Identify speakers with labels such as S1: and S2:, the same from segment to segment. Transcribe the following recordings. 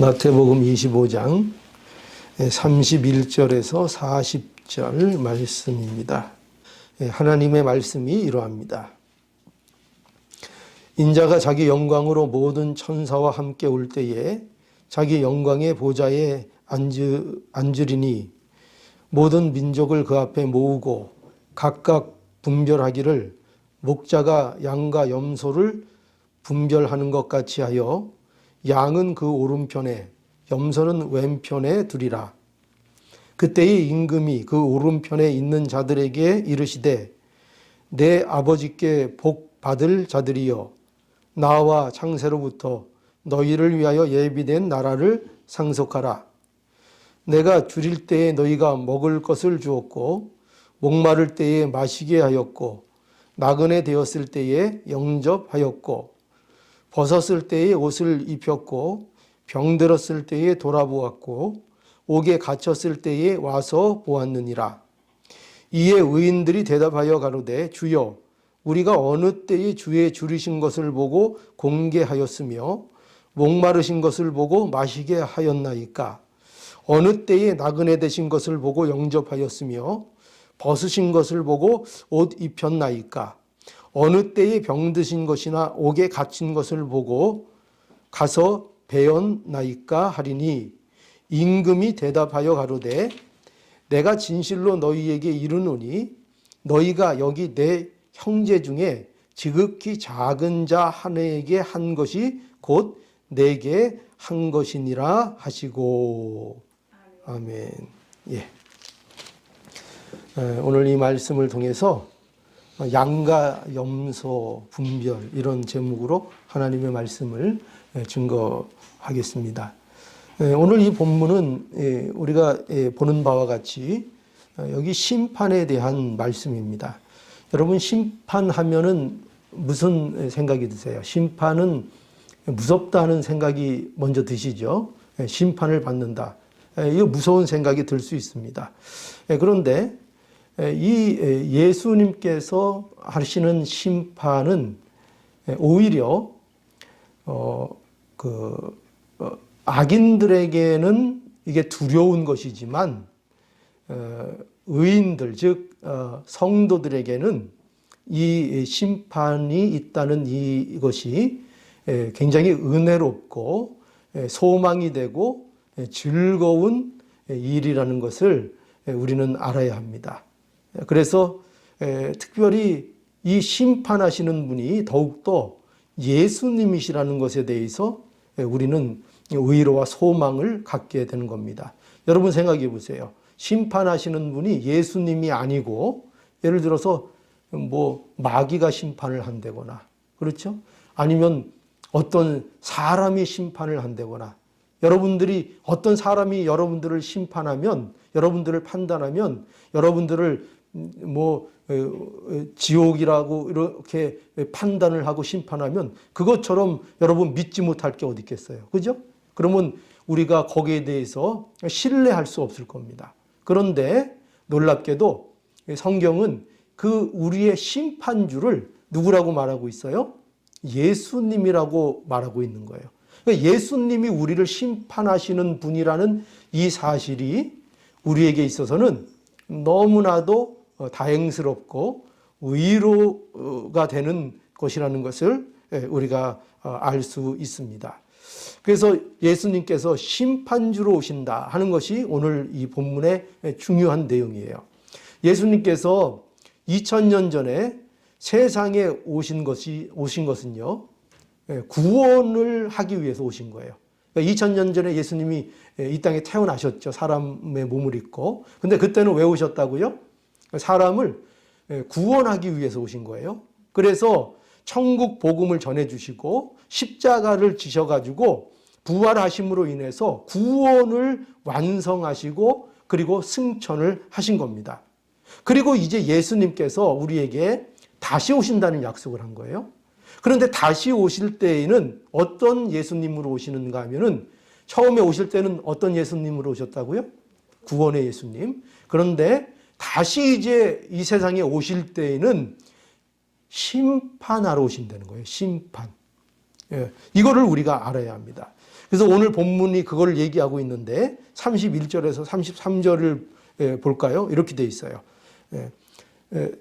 S1: 마태복음 25장 31절에서 40절 말씀입니다. 하나님의 말씀이 이러합니다. 인자가 자기 영광으로 모든 천사와 함께 올 때에 자기 영광의 보좌에 앉으리니 모든 민족을 그 앞에 모으고 각각 분별하기를 목자가 양과 염소를 분별하는 것 같이 하여 양은 그 오른편에 염소는 왼편에 두리라. 그때의 임금이 그 오른편에 있는 자들에게 이르시되 내 아버지께 복 받을 자들이여 나와 창세로부터 너희를 위하여 예비된 나라를 상속하라. 내가 줄일 때에 너희가 먹을 것을 주었고 목마를 때에 마시게 하였고 나그네 되었을 때에 영접하였고 벗었을 때에 옷을 입혔고 병들었을 때에 돌아보았고 옥에 갇혔을 때에 와서 보았느니라. 이에 의인들이 대답하여 가로되 주여 우리가 어느 때에 주의 줄이신 것을 보고 공개하였으며 목마르신 것을 보고 마시게 하였나이까. 어느 때에 나그네 되신 것을 보고 영접하였으며 벗으신 것을 보고 옷 입혔나이까. 어느 때에 병드신 것이나 옥에 갇힌 것을 보고 가서 배웠나이까 하리니 임금이 대답하여 가로되 내가 진실로 너희에게 이르노니 너희가 여기 내 형제 중에 지극히 작은 자 하나에게 한 것이 곧 내게 한 것이니라 하시고. 아멘. 예. 오늘 이 말씀을 통해서 양과 염소 분별 이런 제목으로 하나님의 말씀을 증거하겠습니다. 오늘 이 본문은 우리가 보는 바와 같이 여기 심판에 대한 말씀입니다. 여러분 심판하면은 무슨 생각이 드세요? 심판은 무섭다는 생각이 먼저 드시죠. 심판을 받는다. 이거 무서운 생각이 들 수 있습니다. 그런데 이 예수님께서 하시는 심판은 오히려 악인들에게는 이게 두려운 것이지만 의인들 즉 성도들에게는 이 심판이 있다는 이것이 굉장히 은혜롭고 소망이 되고 즐거운 일이라는 것을 우리는 알아야 합니다. 그래서 특별히 이 심판하시는 분이 더욱더 예수님이시라는 것에 대해서 우리는 의로와 소망을 갖게 되는 겁니다. 여러분 생각해 보세요. 심판하시는 분이 예수님이 아니고 예를 들어서 뭐 마귀가 심판을 한다거나 그렇죠? 아니면 어떤 사람이 심판을 한다거나 여러분들이 어떤 사람이 여러분들을 심판하면 여러분들을 판단하면 여러분들을 뭐 지옥이라고 이렇게 판단을 하고 심판하면 그것처럼 여러분 믿지 못할 게 어디 있겠어요. 그죠? 그러면 우리가 거기에 대해서 신뢰할 수 없을 겁니다. 그런데 놀랍게도 성경은 그 우리의 심판주를 누구라고 말하고 있어요? 예수님이라고 말하고 있는 거예요. 그러니까 예수님이 우리를 심판하시는 분이라는 이 사실이 우리에게 있어서는 너무나도 다행스럽고 위로가 되는 것이라는 것을 우리가 알 수 있습니다. 그래서 예수님께서 심판주로 오신다 하는 것이 오늘 이 본문의 중요한 내용이에요. 예수님께서 2000년 전에 세상에 오신 것은요, 구원을 하기 위해서 오신 거예요. 2000년 전에 예수님이 이 땅에 태어나셨죠. 사람의 몸을 입고. 근데 그때는 왜 오셨다고요? 사람을 구원하기 위해서 오신 거예요. 그래서 천국 복음을 전해주시고 십자가를 지셔가지고 부활하심으로 인해서 구원을 완성하시고 그리고 승천을 하신 겁니다. 그리고 이제 예수님께서 우리에게 다시 오신다는 약속을 한 거예요. 그런데 다시 오실 때에는 어떤 예수님으로 오시는가 하면은 처음에 오실 때는 어떤 예수님으로 오셨다고요? 구원의 예수님. 그런데 다시 이제 이 세상에 오실 때에는 심판하러 오신다는 거예요. 심판. 이거를 우리가 알아야 합니다. 그래서 오늘 본문이 그걸 얘기하고 있는데 31절에서 33절을 볼까요? 이렇게 돼 있어요.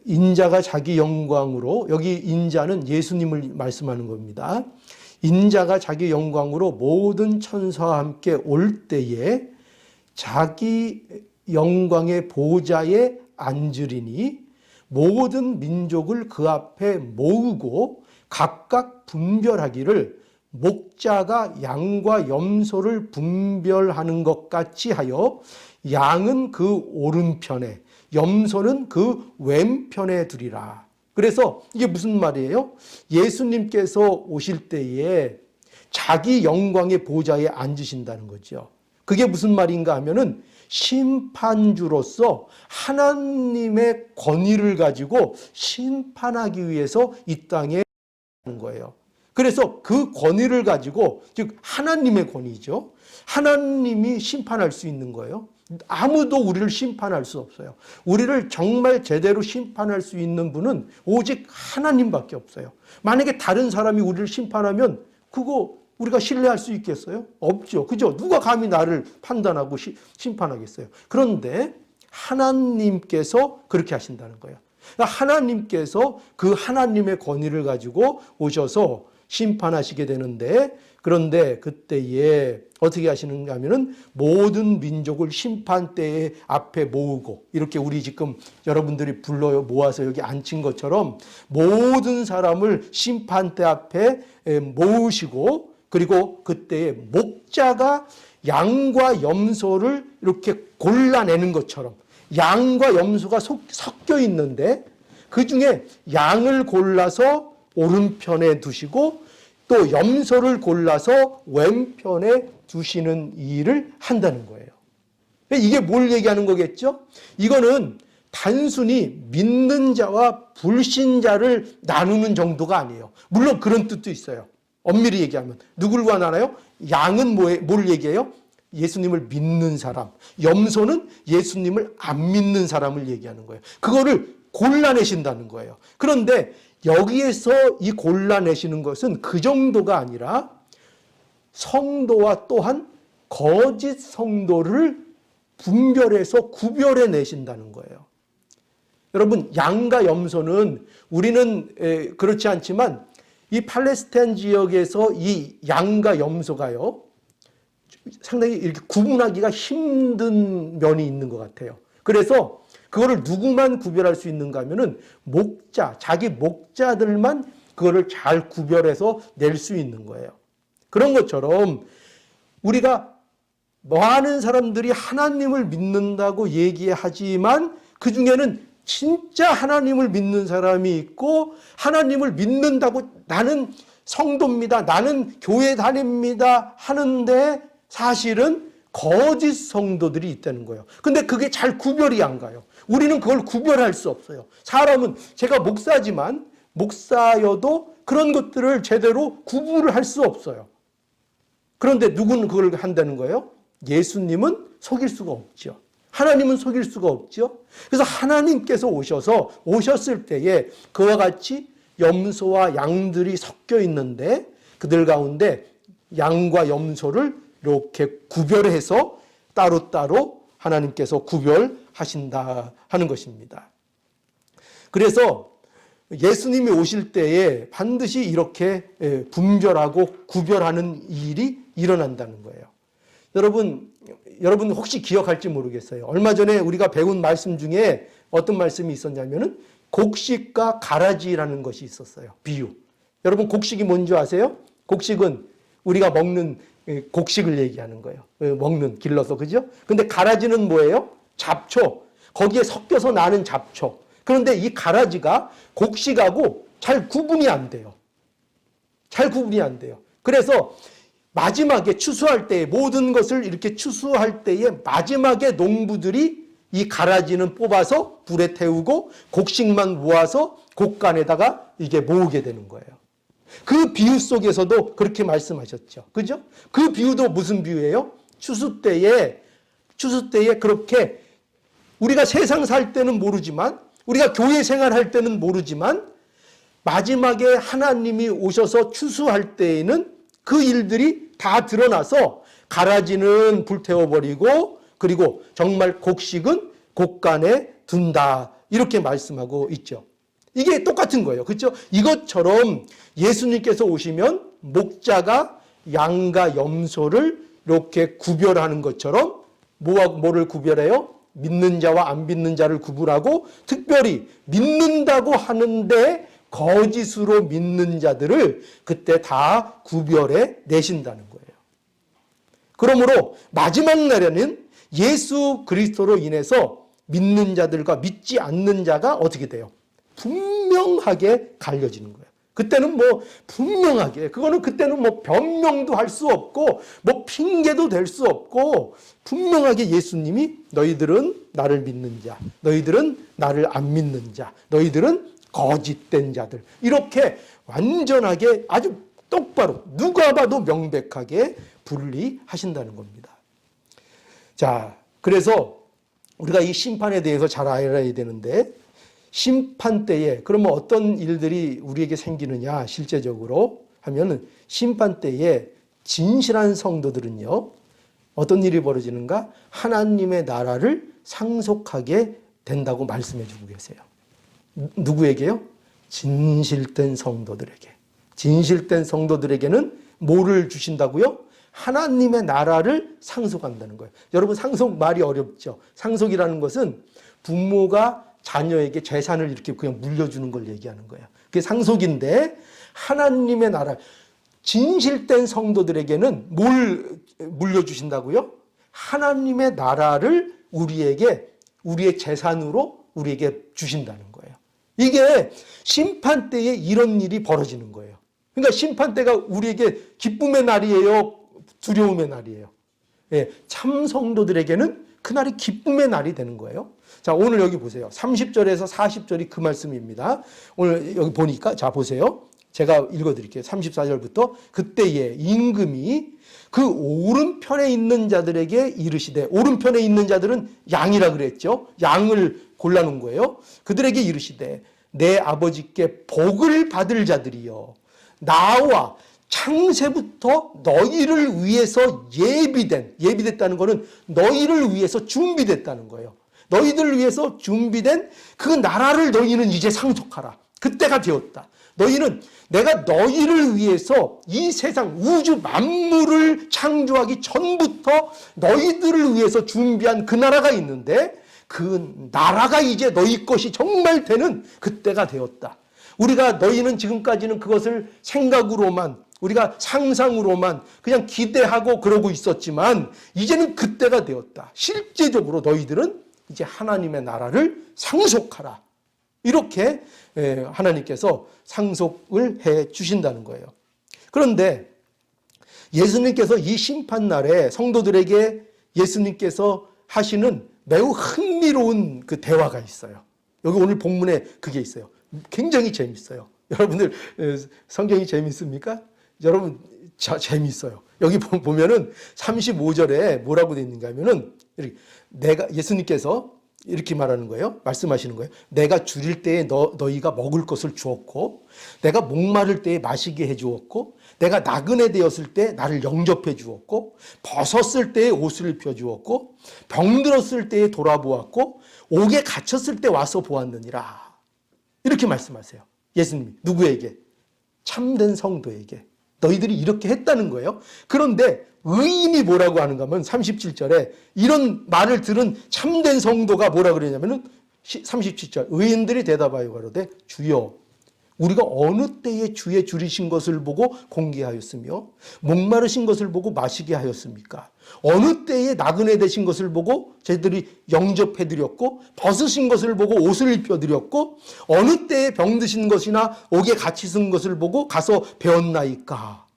S1: 인자가 자기 영광으로, 여기 인자는 예수님을 말씀하는 겁니다. 인자가 자기 영광으로 모든 천사와 함께 올 때에 자기 영광의 보좌에 앉으리니 모든 민족을 그 앞에 모으고 각각 분별하기를 목자가 양과 염소를 분별하는 것 같이 하여 양은 그 오른편에 염소는 그 왼편에 두리라. 그래서 이게 무슨 말이에요? 예수님께서 오실 때에 자기 영광의 보좌에 앉으신다는 거죠. 그게 무슨 말인가 하면은 심판주로서 하나님의 권위를 가지고 심판하기 위해서 이 땅에 하는 거예요. 그래서 그 권위를 가지고, 즉 하나님의 권위죠. 하나님이 심판할 수 있는 거예요. 아무도 우리를 심판할 수 없어요. 우리를 정말 제대로 심판할 수 있는 분은 오직 하나님밖에 없어요. 만약에 다른 사람이 우리를 심판하면 그거 우리가 신뢰할 수 있겠어요? 없죠. 그죠? 누가 감히 나를 판단하고 심판하겠어요? 그런데 하나님께서 그렇게 하신다는 거예요. 하나님께서 그 하나님의 권위를 가지고 오셔서 심판하시게 되는데, 그런데 그때에 어떻게 하시는가 하면은 모든 민족을 심판대에 앞에 모으고, 이렇게 우리 지금 여러분들이 불러 모아서 여기 앉힌 것처럼 모든 사람을 심판대 앞에 모으시고, 그리고 그때에 목자가 양과 염소를 이렇게 골라내는 것처럼, 양과 염소가 섞여 있는데 그 중에 양을 골라서 오른편에 두시고 또 염소를 골라서 왼편에 두시는 일을 한다는 거예요. 이게 뭘 얘기하는 거겠죠? 이거는 단순히 믿는 자와 불신자를 나누는 정도가 아니에요. 물론 그런 뜻도 있어요. 엄밀히 얘기하면 누굴과 나눠요? 양은 뭘 얘기해요? 예수님을 믿는 사람. 염소는 예수님을 안 믿는 사람을 얘기하는 거예요. 그거를 골라내신다는 거예요. 그런데 여기에서 이 골라내시는 것은 그 정도가 아니라 성도와 또한 거짓 성도를 분별해서 구별해 내신다는 거예요. 여러분, 양과 염소는 우리는 그렇지 않지만 이 팔레스타인 지역에서 이 양과 염소가요, 상당히 이렇게 구분하기가 힘든 면이 있는 것 같아요. 그래서 그거를 누구만 구별할 수 있는가 하면은 목자, 자기 목자들만 그거를 잘 구별해서 낼 수 있는 거예요. 그런 것처럼 우리가 많은 사람들이 하나님을 믿는다고 얘기하지만 그 중에는 진짜 하나님을 믿는 사람이 있고, 하나님을 믿는다고 나는 성도입니다, 나는 교회 다닙니다 하는데 사실은 거짓 성도들이 있다는 거예요. 근데 그게 잘 구별이 안 가요. 우리는 그걸 구별할 수 없어요. 사람은, 제가 목사지만 목사여도 그런 것들을 제대로 구분을 할 수 없어요. 그런데 누구는 그걸 한다는 거예요? 예수님은 속일 수가 없죠. 하나님은 속일 수가 없죠. 그래서 하나님께서 오셨을 때에 그와 같이 염소와 양들이 섞여 있는데 그들 가운데 양과 염소를 이렇게 구별해서 따로따로 하나님께서 구별하신다 하는 것입니다. 그래서 예수님이 오실 때에 반드시 이렇게 분별하고 구별하는 일이 일어난다는 거예요. 여러분 혹시 기억할지 모르겠어요. 얼마 전에 우리가 배운 말씀 중에 어떤 말씀이 있었냐면은 곡식과 가라지라는 것이 있었어요. 비유. 여러분, 곡식이 뭔지 아세요? 곡식은 우리가 먹는 곡식을 얘기하는 거예요. 먹는, 길러서, 그죠? 근데 가라지는 뭐예요? 잡초. 거기에 섞여서 나는 잡초. 그런데 이 가라지가 곡식하고 잘 구분이 안 돼요. 잘 구분이 안 돼요. 그래서 마지막에 추수할 때에, 모든 것을 이렇게 추수할 때에 마지막에 농부들이 이 가라지는 뽑아서 불에 태우고 곡식만 모아서 곡간에다가 이게 모으게 되는 거예요. 그 비유 속에서도 그렇게 말씀하셨죠. 그죠? 그 비유도 무슨 비유예요? 추수 때에 그렇게 우리가 세상 살 때는 모르지만, 우리가 교회 생활할 때는 모르지만, 마지막에 하나님이 오셔서 추수할 때에는 그 일들이 다 드러나서 가라지는 불태워버리고 그리고 정말 곡식은 곡간에 둔다. 이렇게 말씀하고 있죠. 이게 똑같은 거예요. 그렇죠? 이것처럼 예수님께서 오시면 목자가 양과 염소를 이렇게 구별하는 것처럼 뭐를 구별해요? 믿는 자와 안 믿는 자를 구분하고 특별히 믿는다고 하는데 거짓으로 믿는 자들을 그때 다 구별해 내신다는 거예요. 그러므로 마지막 날에는 예수 그리스도로 인해서 믿는 자들과 믿지 않는 자가 어떻게 돼요? 분명하게 갈려지는 거예요. 그때는 뭐 분명하게, 그거는 그때는 뭐 변명도 할 수 없고 뭐 핑계도 될 수 없고 분명하게 예수님이 너희들은 나를 믿는 자, 너희들은 나를 안 믿는 자, 너희들은 거짓된 자들, 이렇게 완전하게 아주 똑바로 누가 봐도 명백하게 분리하신다는 겁니다. 자, 그래서 우리가 이 심판에 대해서 잘 알아야 되는데, 심판 때에 그러면 어떤 일들이 우리에게 생기느냐 실제적으로 하면은, 심판 때에 진실한 성도들은요 어떤 일이 벌어지는가? 하나님의 나라를 상속하게 된다고 말씀해 주고 계세요. 누구에게요? 진실된 성도들에게. 진실된 성도들에게는 뭐를 주신다고요? 하나님의 나라를 상속한다는 거예요. 여러분, 상속 말이 어렵죠. 상속이라는 것은 부모가 자녀에게 재산을 이렇게 그냥 물려주는 걸 얘기하는 거예요. 그게 상속인데, 하나님의 나라, 진실된 성도들에게는 뭘 물려주신다고요? 하나님의 나라를 우리에게, 우리의 재산으로 우리에게 주신다는 거예요. 이게 심판 때에 이런 일이 벌어지는 거예요. 그러니까 심판 때가 우리에게 기쁨의 날이에요? 두려움의 날이에요? 예, 참 성도들에게는 그날이 기쁨의 날이 되는 거예요. 자, 오늘 여기 보세요. 30절에서 40절이 그 말씀입니다. 오늘 여기 보니까, 자, 보세요. 제가 읽어드릴게요. 34절부터. 그때에 임금이 그 오른편에 있는 자들에게 이르시되, 오른편에 있는 자들은 양이라 그랬죠. 양을 골라놓은 거예요. 그들에게 이르시되, 내 아버지께 복을 받을 자들이여, 나와 창세부터 너희를 위해서 예비됐다는 것은 너희를 위해서 준비됐다는 거예요. 너희들을 위해서 준비된 그 나라를 너희는 이제 상속하라. 그때가 되었다. 너희는, 내가 너희를 위해서 이 세상 우주 만물을 창조하기 전부터 너희들을 위해서 준비한 그 나라가 있는데, 그 나라가 이제 너희 것이 정말 되는 그때가 되었다. 우리가, 너희는 지금까지는 그것을 생각으로만, 우리가 상상으로만 그냥 기대하고 그러고 있었지만, 이제는 그때가 되었다. 실제적으로 너희들은 이제 하나님의 나라를 상속하라. 이렇게 하나님께서 상속을 해 주신다는 거예요. 그런데 예수님께서 이 심판날에 성도들에게 예수님께서 하시는 매우 흥미로운 그 대화가 있어요. 여기 오늘 본문에 그게 있어요. 굉장히 재밌어요. 여러분들 성경이 재밌습니까? 여러분, 재밌어요. 여기 보면은 35절에 뭐라고 되어 있는가 하면은, 예수님께서 이렇게 말하는 거예요. 말씀하시는 거예요. 내가 줄일 때에 너희가 먹을 것을 주었고, 내가 목마를 때에 마시게 해 주었고, 내가 나그네 되었을 때 나를 영접해 주었고, 벗었을 때에 옷을 입혀 주었고, 병들었을 때에 돌아보았고, 옥에 갇혔을 때 와서 보았느니라. 이렇게 말씀하세요. 예수님이 누구에게? 참된 성도에게. 너희들이 이렇게 했다는 거예요. 그런데 의인이 뭐라고 하는가 하면 37절에 이런 말을 들은 참된 성도가 뭐라 그러냐면은 37절, 의인들이 대답하여 가로되 주여, 우리가 어느 때에 주의 줄이신 것을 보고 공개하였으며 목마르신 것을 보고 마시게 하였습니까? 어느 때에 나그네 되신 것을 보고 저희들이 영접해 드렸고, 벗으신 것을 보고 옷을 입혀 드렸고, 어느 때에 병드신 것이나 옥에 갇히신 것을 보고 가서 배웠나이까?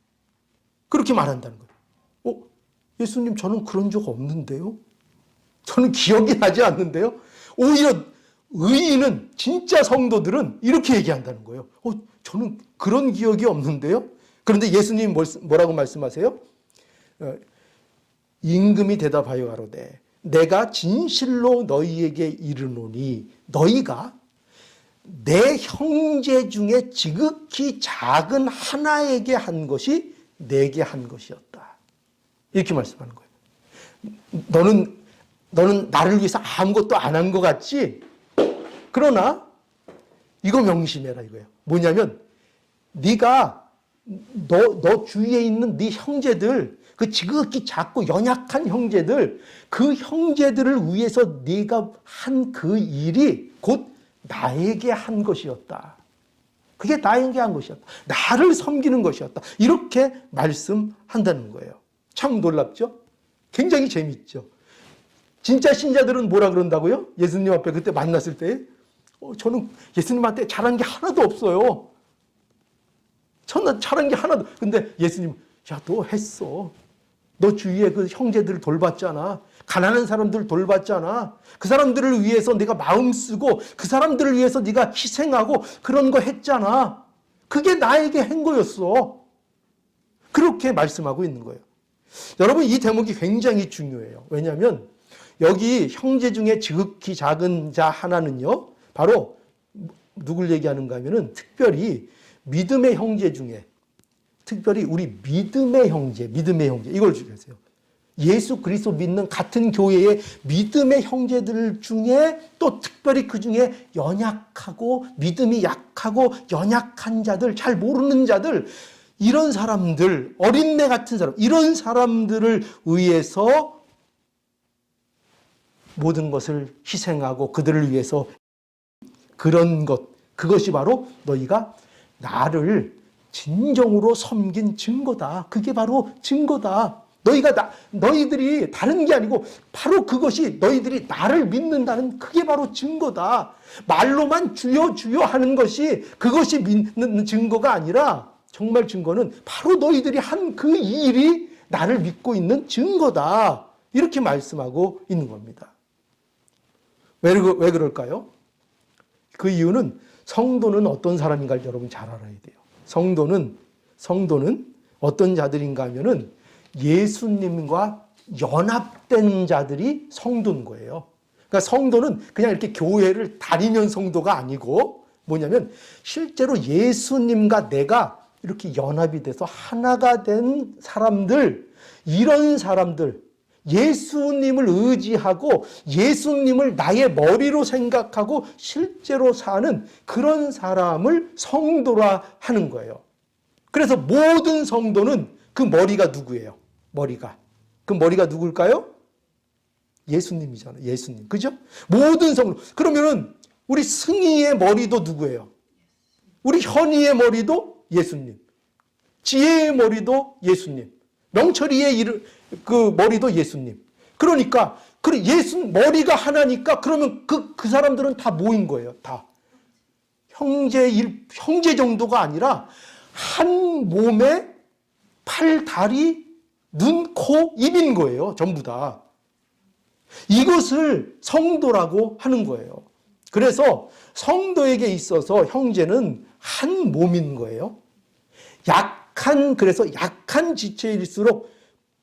S1: 그렇게 말한다는 거예요. 예수님, 저는 그런 적 없는데요? 저는 기억이 나지 않는데요? 오히려 의인은, 진짜 성도들은 이렇게 얘기한다는 거예요. 저는 그런 기억이 없는데요? 그런데 예수님 뭐라고 말씀하세요? 임금이 대답하여 가로되 내가 진실로 너희에게 이르노니 너희가 내 형제 중에 지극히 작은 하나에게 한 것이 내게 한 것이었다. 이렇게 말씀하는 거예요. 너는 나를 위해서 아무것도 안 한 것 같지? 그러나 이거 명심해라 이거예요. 뭐냐면 네가 너 주위에 있는 네 형제들, 그 지극히 작고 연약한 형제들, 그 형제들을 위해서 네가 한 그 일이 곧 나에게 한 것이었다. 그게 나에게 한 것이었다. 나를 섬기는 것이었다. 이렇게 말씀한다는 거예요. 참 놀랍죠? 굉장히 재밌죠? 진짜 신자들은 뭐라 그런다고요? 예수님 앞에 그때 만났을 때 저는 예수님한테 잘한 게 하나도 없어요. 저는 잘한 게 하나도. 근데 예수님, 야, 너 했어. 너 주위에 그 형제들을 돌봤잖아. 가난한 사람들 돌봤잖아. 그 사람들을 위해서 네가 마음 쓰고 그 사람들을 위해서 네가 희생하고 그런 거 했잖아. 그게 나에게 한 거였어. 그렇게 말씀하고 있는 거예요. 여러분, 이 대목이 굉장히 중요해요. 왜냐하면 여기 형제 중에 지극히 작은 자 하나는요, 바로 누굴 얘기하는가 하면은 특별히 믿음의 형제 중에, 특별히 우리 믿음의 형제 이걸 주세요. 예수 그리스도 믿는 같은 교회의 믿음의 형제들 중에 또 특별히 그 중에 연약하고 믿음이 약하고 연약한 자들, 잘 모르는 자들, 이런 사람들, 어린애 같은 사람, 이런 사람들을 위해서 모든 것을 희생하고 그들을 위해서 그런 것, 그것이 바로 너희가 나를 진정으로 섬긴 증거다. 그게 바로 증거다. 너희들이 다른 게 아니고 바로 그것이 너희들이 나를 믿는다는 그게 바로 증거다. 말로만 주여 주여 하는 것이 그것이 믿는 증거가 아니라 정말 증거는 바로 너희들이 한 그 일이 나를 믿고 있는 증거다. 이렇게 말씀하고 있는 겁니다. 왜 그럴까요? 그 이유는 성도는 어떤 사람인가를 여러분 잘 알아야 돼요. 성도는 어떤 자들인가 하면은 예수님과 연합된 자들이 성도인 거예요. 그러니까 성도는 그냥 이렇게 교회를 다니는 성도가 아니고 뭐냐면 실제로 예수님과 내가 이렇게 연합이 돼서 하나가 된 사람들, 이런 사람들, 예수님을 의지하고 예수님을 나의 머리로 생각하고 실제로 사는 그런 사람을 성도라 하는 거예요. 그래서 모든 성도는 그 머리가 누구예요? 그 머리가 누굴까요? 예수님이잖아요. 예수님. 그죠? 모든 성도. 그러면은 우리 승희의 머리도 누구예요? 우리 현희의 머리도 예수님. 지혜의 머리도 예수님. 명철이의 그 머리도 예수님. 그러니까 머리가 하나니까 그러면 그 사람들은 다 모인 거예요. 다. 형제 정도가 아니라 한 몸에 팔, 다리, 눈, 코, 입인 거예요. 전부 다. 이것을 성도라고 하는 거예요. 그래서 성도에게 있어서 형제는 한 몸인 거예요. 그래서 약한 지체일수록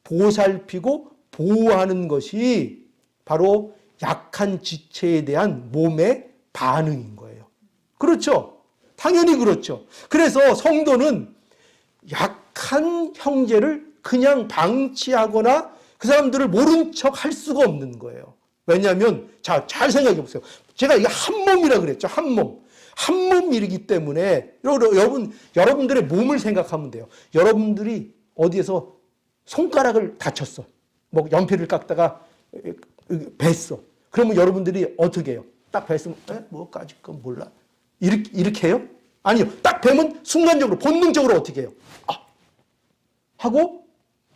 S1: 보살피고 보호하는 것이 바로 약한 지체에 대한 몸의 반응인 거예요. 그렇죠? 당연히 그렇죠. 그래서 성도는 약한 형제를 그냥 방치하거나 그 사람들을 모른 척 할 수가 없는 거예요. 왜냐하면 잘 생각해 보세요. 제가 이게 한 몸이라 그랬죠. 한 몸. 한 몸이기 때문에 여러분들의 몸을 생각하면 돼요. 여러분들이 어디에서 손가락을 다쳤어. 뭐 연필을 깎다가 뱄어. 그러면 여러분들이 어떻게 해요? 딱 뱄으면 뭐 까짓 건 몰라. 이렇게 해요? 아니요. 딱 뵈면 순간적으로 본능적으로 어떻게 해요? 하고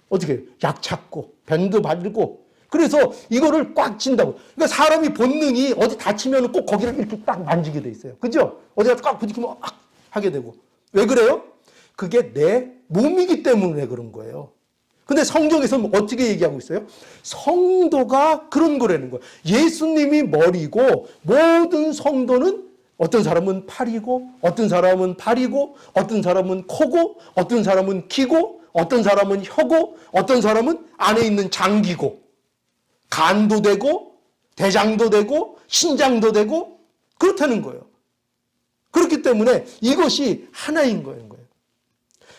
S1: 어떻게 해요? 약 찾고 밴드 바르고 그래서 이거를 꽉 쥔다고. 그러니까 사람이 본능이 어디 다치면 꼭 거기를 이렇게 딱 만지게 돼 있어요. 그죠? 어디가 꽉 부딪히면 하게 되고. 왜 그래요? 그게 내 몸이기 때문에 그런 거예요. 근데 성경에서는 어떻게 얘기하고 있어요? 성도가 그런 거라는 거예요. 예수님이 머리고 모든 성도는 어떤 사람은 팔이고 어떤 사람은 발이고 어떤 사람은 코고 어떤 사람은 귀고 어떤 사람은 혀고 어떤 사람은 안에 있는 장기고 간도 되고 대장도 되고 신장도 되고 그렇다는 거예요. 그렇기 때문에 이것이 하나인 거예요.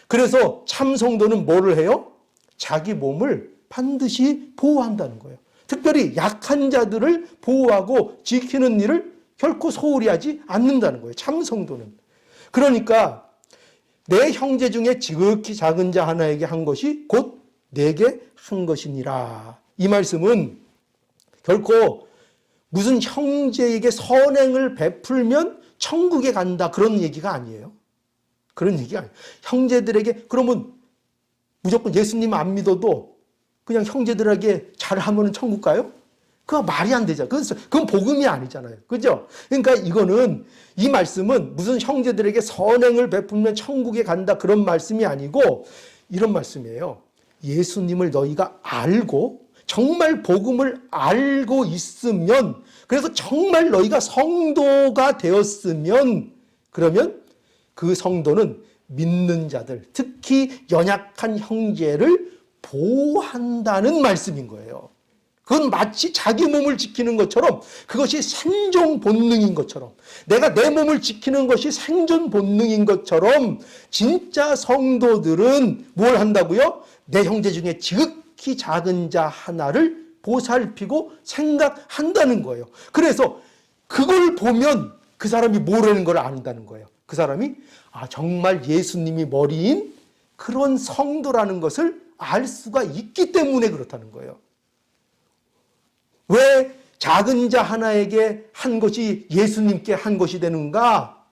S1: 그래서 참 성도는 뭐를 해요? 자기 몸을 반드시 보호한다는 거예요. 특별히 약한 자들을 보호하고 지키는 일을 결코 소홀히 하지 않는다는 거예요. 참 성도는. 그러니까 내 형제 중에 지극히 작은 자 하나에게 한 것이 곧 내게 한 것이니라. 이 말씀은 결코 무슨 형제에게 선행을 베풀면 천국에 간다 그런 얘기가 아니에요. 그런 얘기가 아니에요. 형제들에게 그러면 무조건 예수님 안 믿어도 그냥 형제들에게 잘하면 천국 가요? 그거 말이 안 되잖아요. 그건 복음이 아니잖아요. 그죠? 그러니까 이 말씀은 무슨 형제들에게 선행을 베풀면 천국에 간다 그런 말씀이 아니고 이런 말씀이에요. 예수님을 너희가 알고 정말 복음을 알고 있으면 그래서 정말 너희가 성도가 되었으면 그러면 그 성도는 믿는 자들 특히 연약한 형제를 보호한다는 말씀인 거예요. 그건 마치 자기 몸을 지키는 것처럼 그것이 생존 본능인 것처럼 내가 내 몸을 지키는 것이 생존 본능인 것처럼 진짜 성도들은 뭘 한다고요? 내 형제 중에 지극히 작은 자 하나를 보살피고 생각한다는 거예요. 그래서 그걸 보면 그 사람이 뭐라는 걸 안다는 거예요. 그 사람이 정말 예수님이 머리인 그런 성도라는 것을 알 수가 있기 때문에 그렇다는 거예요. 왜 작은 자 하나에게 한 것이 예수님께 한 것이 되는가?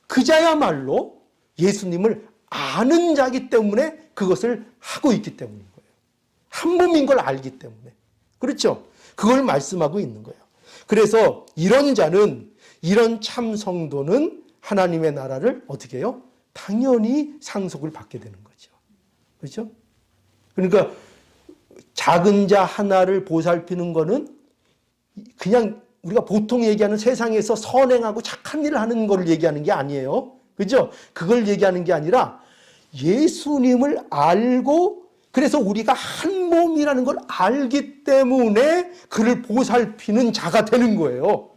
S1: 그 자야말로 예수님을 아는 자기 때문에 그것을 하고 있기 때문인 거예요. 한 몸인 걸 알기 때문에. 그렇죠? 그걸 말씀하고 있는 거예요. 그래서 이런 자는, 이런 참 성도는 하나님의 나라를 어떻게 해요? 당연히 상속을 받게 되는 거죠. 그렇죠? 그러니까 작은 자 하나를 보살피는 거는 그냥 우리가 보통 얘기하는 세상에서 선행하고 착한 일을 하는 걸 얘기하는 게 아니에요. 그죠? 그걸 얘기하는 게 아니라 예수님을 알고 그래서 우리가 한 몸이라는 걸 알기 때문에 그를 보살피는 자가 되는 거예요.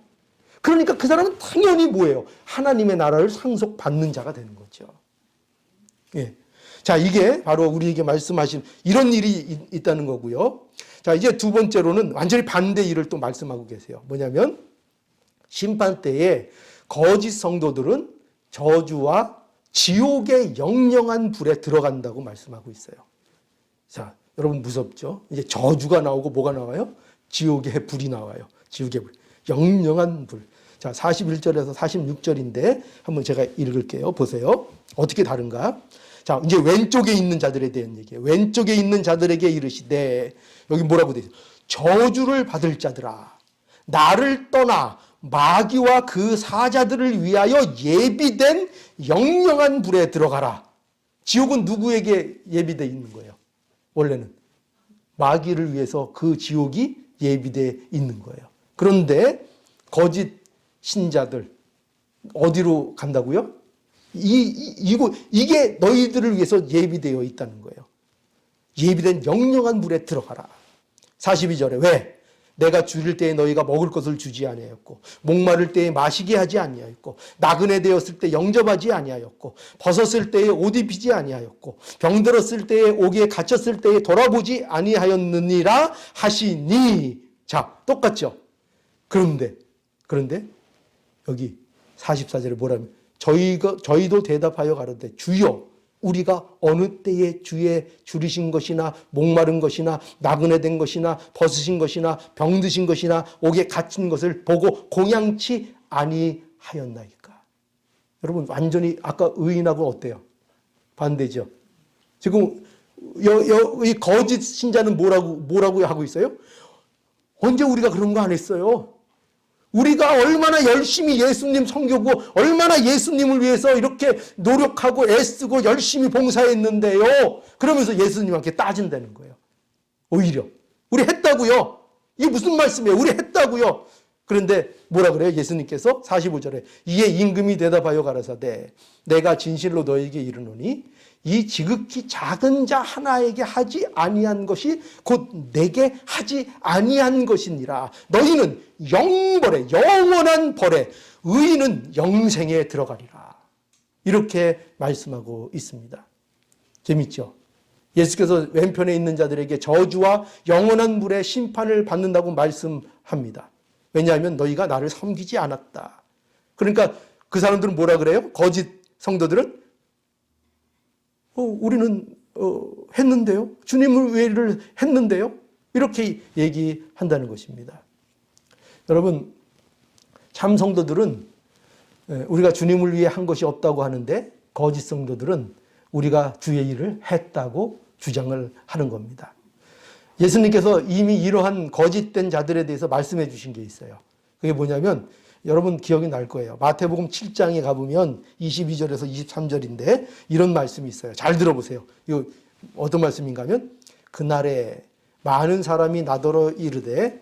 S1: 그러니까 그 사람은 당연히 뭐예요? 하나님의 나라를 상속받는 자가 되는 거죠. 예. 자, 이게 바로 우리에게 말씀하신 이런 일이 있다는 거고요. 자, 이제 두 번째로는 완전히 반대 일을 또 말씀하고 계세요. 뭐냐면 심판 때에 거짓 성도들은 저주와 지옥의 영영한 불에 들어간다고 말씀하고 있어요. 자, 여러분 무섭죠? 이제 저주가 나오고 뭐가 나와요? 지옥의 불이 나와요. 지옥의 불. 영영한 불. 자, 41절에서 46절인데 한번 제가 읽을게요. 보세요. 어떻게 다른가? 자, 이제 왼쪽에 있는 자들에 대한 얘기예요. 왼쪽에 있는 자들에게 이르시되 여기 뭐라고 되어 있어요? 저주를 받을 자들아 나를 떠나 마귀와 그 사자들을 위하여 예비된 영영한 불에 들어가라. 지옥은 누구에게 예비되어 있는 거예요? 원래는 마귀를 위해서 그 지옥이 예비되어 있는 거예요. 그런데 거짓 신자들 어디로 간다고요? 이게 너희들을 위해서 예비되어 있다는 거예요. 예비된 영영한 물에 들어가라. 42절에 왜? 내가 줄일 때에 너희가 먹을 것을 주지 아니하였고 목마를 때에 마시게 하지 아니하였고 나그네 되었을 때 영접하지 아니하였고 벗었을 때에 옷 입히지 아니하였고 병들었을 때에 옥에 갇혔을 때에 돌아보지 아니하였느니라 하시니. 자, 똑같죠? 그런데 여기 44절에 뭐라면 저희도 대답하여 가로되 주여 우리가 어느 때에 주의 줄이신 것이나 목마른 것이나 나그네 된 것이나 벗으신 것이나 병드신 것이나 옥에 갇힌 것을 보고 공양치 아니하였나이까. 여러분 완전히 아까 의인하고 어때요? 반대죠. 지금 이 거짓 신자는 뭐라고 하고 있어요? 언제 우리가 그런 거 안 했어요? 우리가 얼마나 열심히 예수님 섬기고 얼마나 예수님을 위해서 이렇게 노력하고 애쓰고 열심히 봉사했는데요. 그러면서 예수님한테 따진다는 거예요. 오히려 우리 했다고요. 이게 무슨 말씀이에요? 우리 했다고요. 그런데 뭐라 그래요? 예수님께서 45절에 이에 임금이 대답하여 가라사대 내가 진실로 너에게 이르노니 이 지극히 작은 자 하나에게 하지 아니한 것이 곧 내게 하지 아니한 것이니라. 너희는 영벌에 영원한 벌에 의인은 영생에 들어가리라. 이렇게 말씀하고 있습니다. 재밌죠? 예수께서 왼편에 있는 자들에게 저주와 영원한 불의 심판을 받는다고 말씀합니다. 왜냐하면 너희가 나를 섬기지 않았다. 그러니까 그 사람들은 뭐라 그래요? 거짓 성도들은 우리는 했는데요. 주님을 외를 했는데요. 이렇게 얘기한다는 것입니다. 여러분, 참 성도들은 우리가 주님을 위해 한 것이 없다고 하는데 거짓 성도들은 우리가 주의 일을 했다고 주장을 하는 겁니다. 예수님께서 이미 이러한 거짓된 자들에 대해서 말씀해 주신 게 있어요. 그게 뭐냐면 여러분 기억이 날 거예요. 마태복음 7장에 가보면 22절에서 23절인데 이런 말씀이 있어요. 잘 들어보세요. 이거 어떤 말씀인가 하면 그날에 많은 사람이 나더러 이르되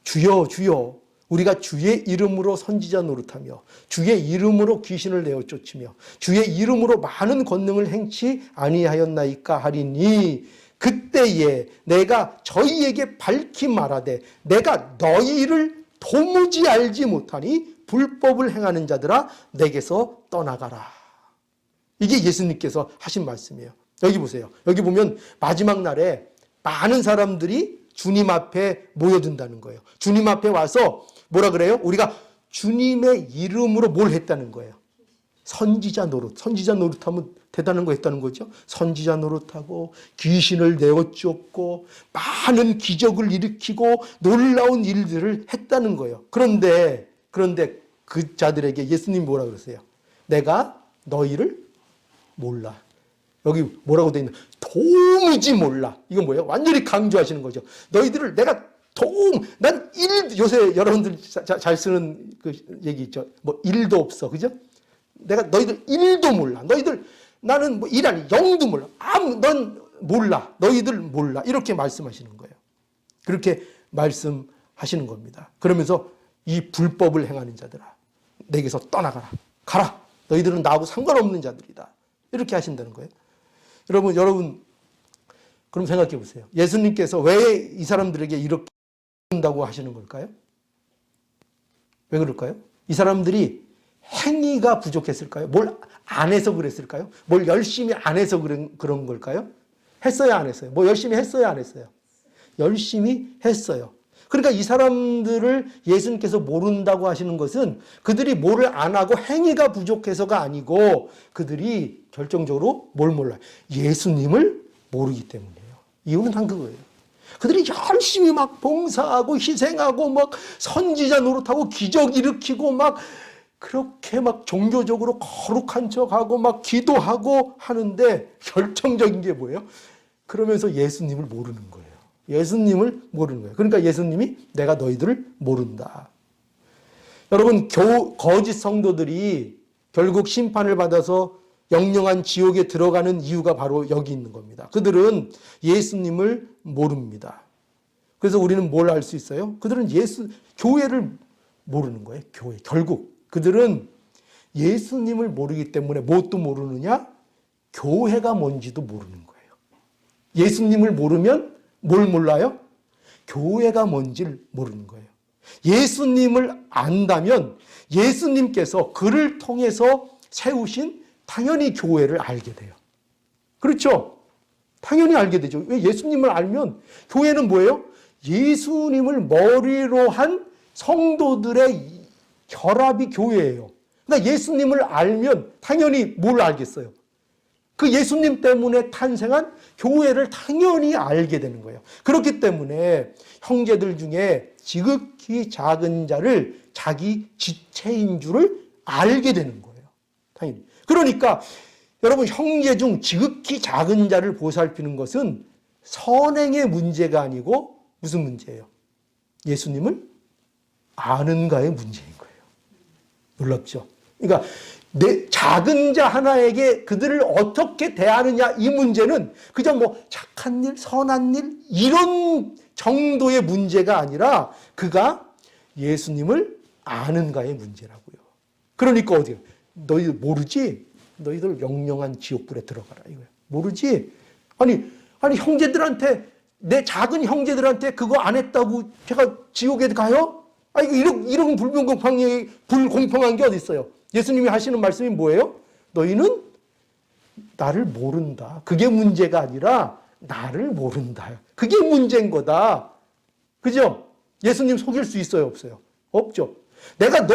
S1: 주여 주여 우리가 주의 이름으로 선지자 노릇하며 주의 이름으로 귀신을 내어 쫓으며 주의 이름으로 많은 권능을 행치 아니하였나이까 하리니 그때에 내가 저희에게 밝히 말하되 내가 너희를 도무지 알지 못하니 불법을 행하는 자들아 내게서 떠나가라. 이게 예수님께서 하신 말씀이에요. 여기 보세요. 여기 보면 마지막 날에 많은 사람들이 주님 앞에 모여든다는 거예요. 주님 앞에 와서 뭐라 그래요? 우리가 주님의 이름으로 뭘 했다는 거예요? 선지자 노릇. 선지자 노릇하면 대단한 거 했다는 거죠. 선지자 노릇하고 귀신을 내어 쫓고 많은 기적을 일으키고 놀라운 일들을 했다는 거예요. 그런데 그 자들에게 예수님이 뭐라 그러세요? 내가 너희를 몰라. 여기 뭐라고 돼 있나? 도무지 몰라. 이건 뭐예요? 완전히 강조하시는 거죠. 너희들을 내가 요새 여러분들 잘 쓰는 그 얘기 있죠. 뭐 일도 없어. 그죠? 내가 너희들 일도 몰라. 나는 뭐 일하니 영도 몰라. 넌 몰라. 너희들 몰라. 이렇게 말씀하시는 거예요. 그렇게 말씀하시는 겁니다. 그러면서 이 불법을 행하는 자들아, 내게서 떠나가라. 가라. 너희들은 나하고 상관없는 자들이다. 이렇게 하신다는 거예요. 여러분, 그럼 생각해 보세요. 예수님께서 왜 이 사람들에게 이렇게 한다고 하시는 걸까요? 왜 그럴까요? 이 사람들이 행위가 부족했을까요? 뭘 안 해서 그랬을까요? 뭘 열심히 안 해서 그런 걸까요? 했어요, 안 했어요? 뭐 열심히 했어요, 안 했어요? 열심히 했어요. 그러니까 이 사람들을 예수님께서 모른다고 하시는 것은 그들이 뭐를 안 하고 행위가 부족해서가 아니고 그들이 결정적으로 뭘 몰라요? 예수님을 모르기 때문이에요. 이유는 한 그거예요. 그들이 열심히 막 봉사하고 희생하고 막 선지자 노릇하고 기적 일으키고 막 그렇게 막 종교적으로 거룩한 척하고 막 기도하고 하는데 결정적인 게 뭐예요? 그러면서 예수님을 모르는 거예요. 예수님을 모르는 거예요. 그러니까 예수님이 내가 너희들을 모른다. 여러분, 거짓 성도들이 결국 심판을 받아서 영영한 지옥에 들어가는 이유가 바로 여기 있는 겁니다. 그들은 예수님을 모릅니다. 그래서 우리는 뭘 알 수 있어요? 그들은 교회를 모르는 거예요. 교회. 결국 그들은 예수님을 모르기 때문에 무엇도 모르느냐? 교회가 뭔지도 모르는 거예요. 예수님을 모르면 뭘 몰라요? 교회가 뭔지를 모르는 거예요. 예수님을 안다면 예수님께서 그를 통해서 세우신 당연히 교회를 알게 돼요. 그렇죠? 당연히 알게 되죠. 왜? 예수님을 알면 교회는 뭐예요? 예수님을 머리로 한 성도들의 결합이 교회예요. 그러니까 예수님을 알면 당연히 뭘 알겠어요? 그 예수님 때문에 탄생한 교회를 당연히 알게 되는 거예요. 그렇기 때문에 형제들 중에 지극히 작은 자를 자기 지체인 줄을 알게 되는 거예요. 당연히. 그러니까 여러분, 형제 중 지극히 작은 자를 보살피는 것은 선행의 문제가 아니고 무슨 문제예요? 예수님을 아는가의 문제인 거예요. 놀랍죠? 그러니까 내 작은 자 하나에게 그들을 어떻게 대하느냐, 이 문제는 그저 뭐 착한 일, 선한 일 이런 정도의 문제가 아니라 그가 예수님을 아는가의 문제라고요. 그러니까 어디가? 너희들 모르지? 너희들 영영한 지옥불에 들어가라 이거예요. 모르지? 아니 형제들한테, 내 작은 형제들한테 그거 안 했다고 제가 지옥에 가요? 아니 이런 불공평한 게 어디 있어요? 예수님이 하시는 말씀이 뭐예요? 너희는 나를 모른다. 그게 문제가 아니라 나를 모른다. 그게 문제인 거다. 그죠? 예수님 속일 수 있어요, 없어요? 없죠. 내가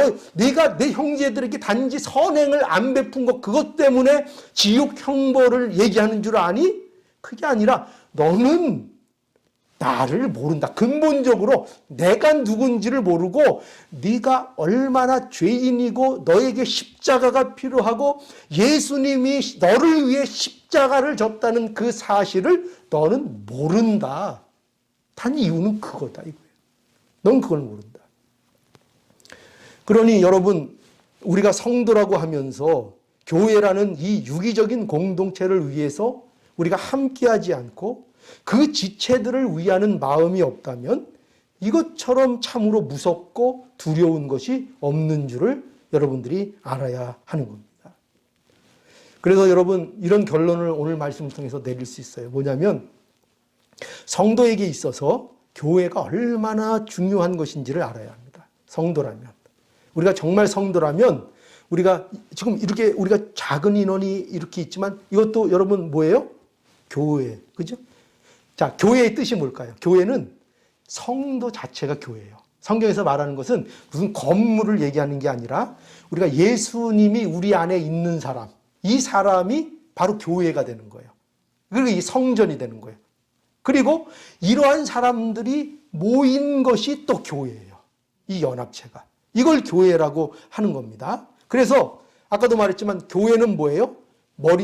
S1: 내 형제들에게 단지 선행을 안 베푼 것, 그것 때문에 지옥 형벌을 얘기하는 줄 아니? 그게 아니라 너는 나를 모른다. 근본적으로 내가 누군지를 모르고 네가 얼마나 죄인이고 너에게 십자가가 필요하고 예수님이 너를 위해 십자가를 졌다는 그 사실을 너는 모른다. 단 이유는 그거다 이거예요. 넌 그걸 모른다. 그러니 여러분, 우리가 성도라고 하면서 교회라는 이 유기적인 공동체를 위해서 우리가 함께하지 않고 그 지체들을 위하는 마음이 없다면 이것처럼 참으로 무섭고 두려운 것이 없는 줄을 여러분들이 알아야 하는 겁니다. 그래서 여러분, 이런 결론을 오늘 말씀을 통해서 내릴 수 있어요. 뭐냐면 성도에게 있어서 교회가 얼마나 중요한 것인지를 알아야 합니다. 성도라면. 우리가 정말 성도라면 우리가 지금 이렇게 우리가 작은 인원이 이렇게 있지만 이것도 여러분 뭐예요? 교회. 그죠? 자, 교회의 뜻이 뭘까요? 교회는 성도 자체가 교회예요. 성경에서 말하는 것은 무슨 건물을 얘기하는 게 아니라 우리가 예수님이 우리 안에 있는 사람, 이 사람이 바로 교회가 되는 거예요. 그리고 이 성전이 되는 거예요. 그리고 이러한 사람들이 모인 것이 또 교회예요. 이 연합체가. 이걸 교회라고 하는 겁니다. 그래서 아까도 말했지만 교회는 뭐예요?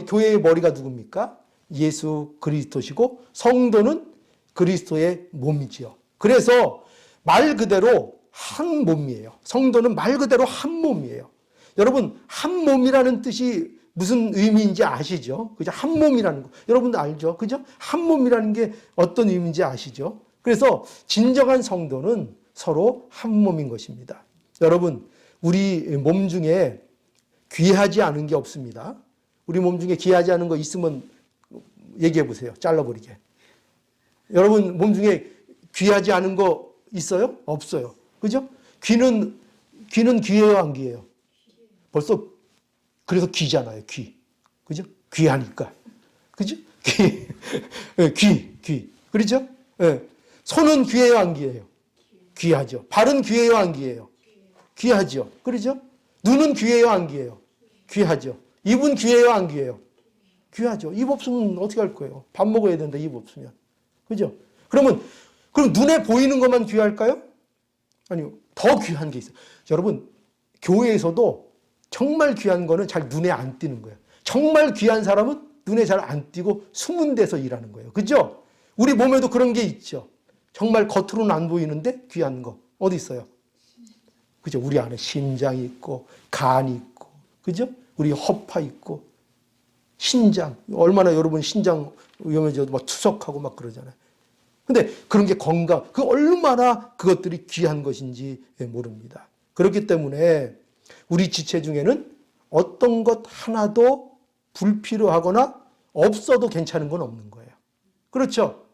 S1: 교회의 머리가 누굽니까? 예수 그리스도시고 성도는 그리스도의 몸이지요. 그래서 말 그대로 한 몸이에요. 성도는 말 그대로 한 몸이에요. 여러분, 한 몸이라는 뜻이 무슨 의미인지 아시죠? 그죠? 한 몸이라는 거. 여러분도 알죠? 그죠? 한 몸이라는 게 어떤 의미인지 아시죠? 그래서 진정한 성도는 서로 한 몸인 것입니다. 여러분, 우리 몸 중에 귀하지 않은 게 없습니다. 우리 몸 중에 귀하지 않은 거 있으면 얘기해 보세요. 잘라버리게. 여러분 몸 중에 귀하지 않은 거 있어요? 없어요. 그죠? 귀는 귀해요, 안 귀해요? 벌써 그래서 귀잖아요, 귀. 그죠? 귀하니까. 그죠? 귀. 그렇죠? 네. 손은 귀해요, 안 귀해요? 귀하죠. 발은 귀해요, 안 귀해요? 귀하죠. 그렇죠? 눈은 귀해요, 안 귀해요? 귀하죠. 입은 귀해요, 안 귀해요? 귀하죠. 입 없으면 어떻게 할 거예요? 밥 먹어야 된다, 입 없으면. 그죠? 그럼 눈에 보이는 것만 귀할까요? 아니요. 더 귀한 게 있어요. 여러분, 교회에서도 정말 귀한 거는 잘 눈에 안 띄는 거예요. 정말 귀한 사람은 눈에 잘 안 띄고 숨은 데서 일하는 거예요. 그죠? 우리 몸에도 그런 게 있죠. 정말 겉으로는 안 보이는데 귀한 거. 어디 있어요? 그죠? 우리 안에 심장이 있고, 간이 있고, 그죠? 우리 허파 있고, 신장. 얼마나 여러분 신장 위험해져도 막 투석하고 막 그러잖아요. 근데 그런 게 건강, 그 얼마나 그것들이 귀한 것인지 모릅니다. 그렇기 때문에 우리 지체 중에는 어떤 것 하나도 불필요하거나 없어도 괜찮은 건 없는 거예요. 그렇죠?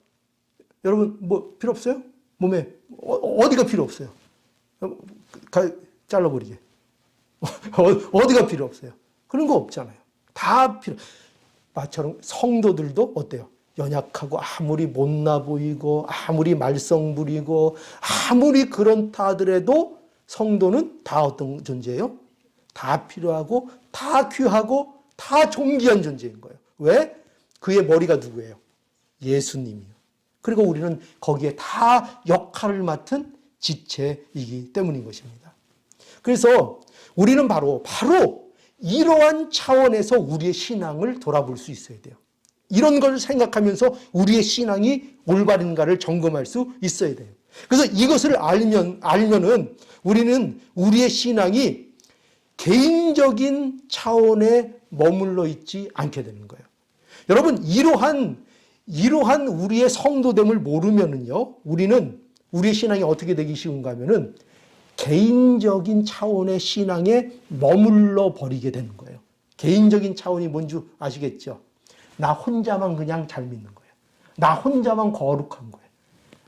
S1: 여러분 뭐 필요 없어요? 몸에 어디가 필요 없어요? 잘라버리게. 어디가 필요 없어요? 그런 거 없잖아요. 다 필요. 마처럼 성도들도 어때요? 연약하고 아무리 못나 보이고 아무리 말썽 부리고 아무리 그렇다 하더라도 성도는 다 어떤 존재예요? 다 필요하고 다 귀하고 다 존귀한 존재인 거예요. 왜? 그의 머리가 누구예요? 예수님이요. 그리고 우리는 거기에 다 역할을 맡은 지체이기 때문인 것입니다. 그래서 우리는 바로 이러한 차원에서 우리의 신앙을 돌아볼 수 있어야 돼요. 이런 걸 생각하면서 우리의 신앙이 올바른가를 점검할 수 있어야 돼요. 그래서 이것을 알면은 우리는 우리의 신앙이 개인적인 차원에 머물러 있지 않게 되는 거예요. 여러분, 이러한 우리의 성도됨을 모르면은요, 우리의 신앙이 어떻게 되기 쉬운가 하면은 개인적인 차원의 신앙에 머물러 버리게 되는 거예요. 개인적인 차원이 뭔지 아시겠죠? 나 혼자만 그냥 잘 믿는 거예요. 나 혼자만 거룩한 거예요.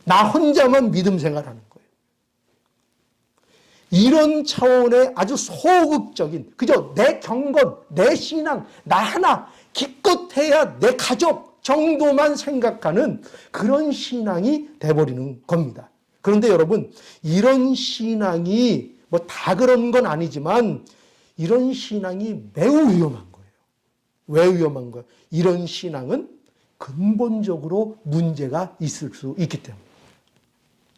S1: 나 혼자만 믿음 생활하는 거예요. 이런 차원의 아주 소극적인, 그저 내 경건, 내 신앙, 나 하나 기껏해야 내 가족, 정도만 생각하는 그런 신앙이 돼버리는 겁니다. 그런데 여러분, 이런 신앙이 뭐 다 그런 건 아니지만 이런 신앙이 매우 위험한 거예요. 왜 위험한 거예요? 이런 신앙은 근본적으로 문제가 있을 수 있기 때문에.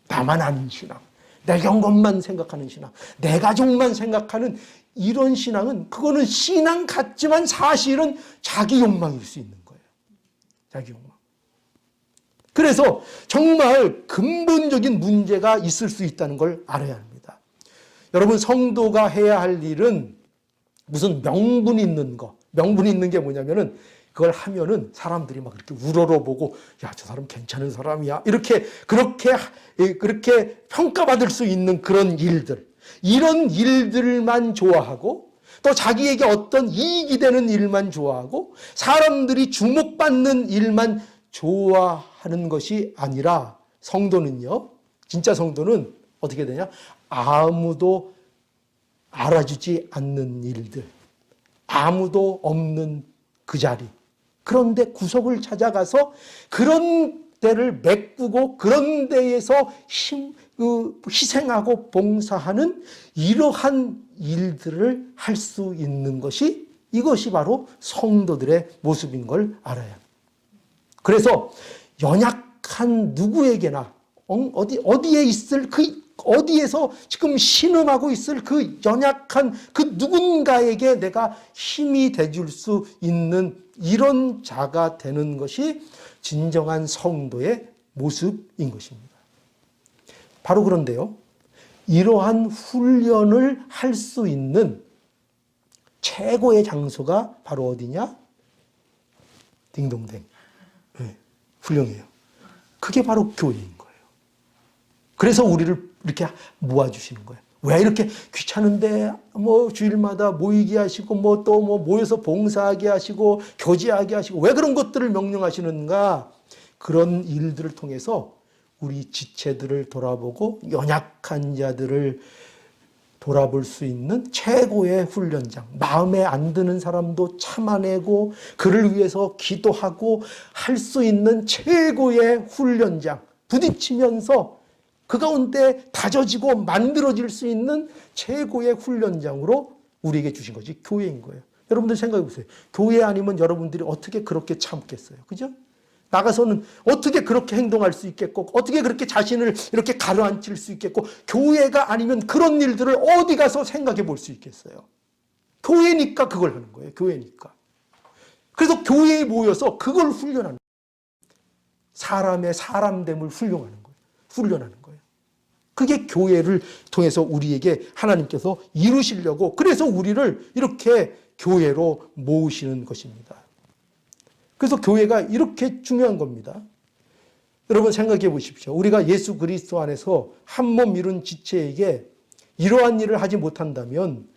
S1: 나만 아는 신앙, 내 경험만 생각하는 신앙, 내 가족만 생각하는 이런 신앙은, 그거는 신앙 같지만 사실은 자기 욕망일 수 있는 거예요. 자기 욕망. 그래서 정말 근본적인 문제가 있을 수 있다는 걸 알아야 합니다. 여러분, 성도가 해야 할 일은 무슨 명분 있는 거, 명분 있는 게 뭐냐면은 그걸 하면은 사람들이 막 이렇게 우러러보고, 야, 저 사람 괜찮은 사람이야, 그렇게 평가받을 수 있는 그런 일들, 이런 일들만 좋아하고, 또 자기에게 어떤 이익이 되는 일만 좋아하고, 사람들이 주목받는 일만 좋아하는 것이 아니라, 성도는요, 진짜 성도는 어떻게 되냐? 아무도 알아주지 않는 일들, 아무도 없는 그 자리, 그런데 구석을 찾아가서 그런 데를 메꾸고 그런 데에서 희생하고 봉사하는 이러한 일들을 할 수 있는 것이, 이것이 바로 성도들의 모습인 걸 알아야 합니다. 그래서 연약한 누구에게나 어디에 있을 어디에서 지금 신음하고 있을 그 연약한 그 누군가에게 내가 힘이 돼줄 수 있는 이런 자가 되는 것이 진정한 성도의 모습인 것입니다. 바로 그런데요, 이러한 훈련을 할 수 있는 최고의 장소가 바로 어디냐? 딩동댕. 네, 훌륭해요. 그게 바로 교회인 거예요. 그래서 우리를 이렇게 모아주시는 거예요. 왜 이렇게 귀찮은데 뭐 주일마다 모이게 하시고 뭐 또 뭐 모여서 봉사하게 하시고 교제하게 하시고 왜 그런 것들을 명령하시는가? 그런 일들을 통해서 우리 지체들을 돌아보고 연약한 자들을 돌아볼 수 있는 최고의 훈련장, 마음에 안 드는 사람도 참아내고 그를 위해서 기도하고 할 수 있는 최고의 훈련장, 부딪히면서 그 가운데 다져지고 만들어질 수 있는 최고의 훈련장으로 우리에게 주신 것이 교회인 거예요. 여러분들 생각해 보세요. 교회 아니면 여러분들이 어떻게 그렇게 참겠어요? 그죠? 나가서는 어떻게 그렇게 행동할 수 있겠고, 어떻게 그렇게 자신을 이렇게 가라앉힐 수 있겠고, 교회가 아니면 그런 일들을 어디 가서 생각해 볼 수 있겠어요? 교회니까 그걸 하는 거예요. 교회니까. 그래서 교회에 모여서 그걸 훈련하는 거예요. 사람의 사람됨을 훈련하는 거예요. 그게 교회를 통해서 우리에게 하나님께서 이루시려고, 그래서 우리를 이렇게 교회로 모으시는 것입니다. 그래서 교회가 이렇게 중요한 겁니다. 여러분 생각해 보십시오. 우리가 예수 그리스도 안에서 한 몸 이룬 지체에게 이러한 일을 하지 못한다면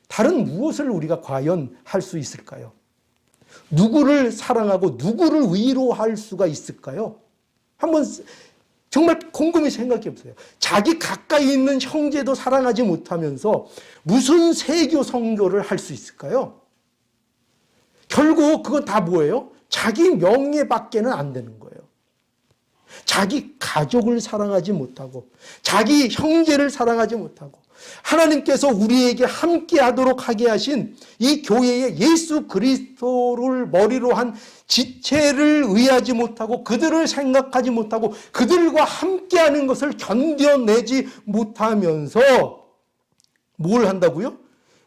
S1: 다른 무엇을 우리가 과연 할 수 있을까요? 누구를 사랑하고 누구를 위로할 수가 있을까요? 한번 정말 곰곰이 생각해 보세요. 자기 가까이 있는 형제도 사랑하지 못하면서 무슨 세교 선교를 할 수 있을까요? 결국 그건 다 뭐예요? 자기 명예밖에는 안 되는 거예요. 자기 가족을 사랑하지 못하고 자기 형제를 사랑하지 못하고 하나님께서 우리에게 함께 하도록 하게 하신 이 교회의 예수 그리스도를 머리로 한 지체를 의하지 못하고 그들을 생각하지 못하고 그들과 함께하는 것을 견뎌내지 못하면서 뭘 한다고요?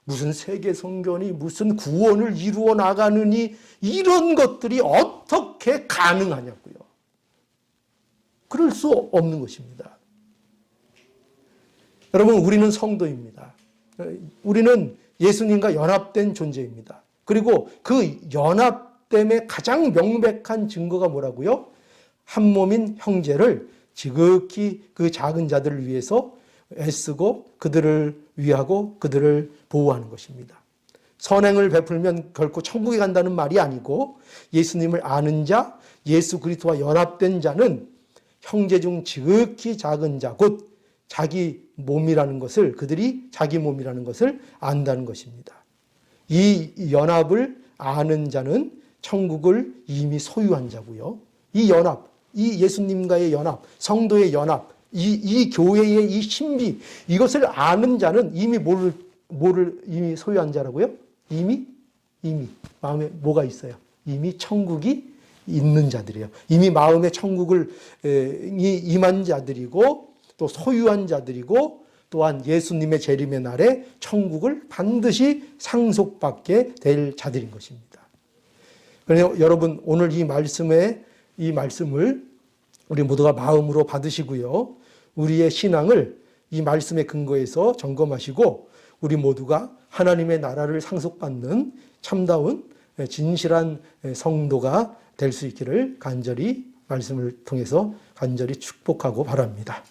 S1: 무슨 세계 선교니 무슨 구원을 이루어 나가느니 이런 것들이 어떻게 가능하냐고요. 그럴 수 없는 것입니다. 여러분, 우리는 성도입니다. 우리는 예수님과 연합된 존재입니다. 그리고 그 연합됨의 가장 명백한 증거가 뭐라고요? 한 몸인 형제를 지극히 그 작은 자들을 위해서 애쓰고 그들을 위하고 그들을 보호하는 것입니다. 선행을 베풀면 결코 천국에 간다는 말이 아니고 예수님을 아는 자, 예수 그리스도와 연합된 자는 형제 중 지극히 작은 자, 곧 자기 몸이라는 것을, 그들이 자기 몸이라는 것을 안다는 것입니다. 이 연합을 아는 자는 천국을 이미 소유한 자고요. 이 연합, 이 예수님과의 연합, 성도의 연합, 이 교회의 이 신비, 이것을 아는 자는 이미 뭐를 이미 소유한 자라고요? 이미 마음에 뭐가 있어요? 이미 천국이 있는 자들이에요. 이미 마음에 천국을 임한 자들이고 또 소유한 자들이고 또한 예수님의 재림의 날에 천국을 반드시 상속받게 될 자들인 것입니다. 그래서 여러분 오늘 이 말씀을 우리 모두가 마음으로 받으시고요. 우리의 신앙을 이 말씀의 근거에서 점검하시고 우리 모두가 하나님의 나라를 상속받는 참다운 진실한 성도가 될 수 있기를 간절히 말씀을 통해서 간절히 축복하고 바랍니다.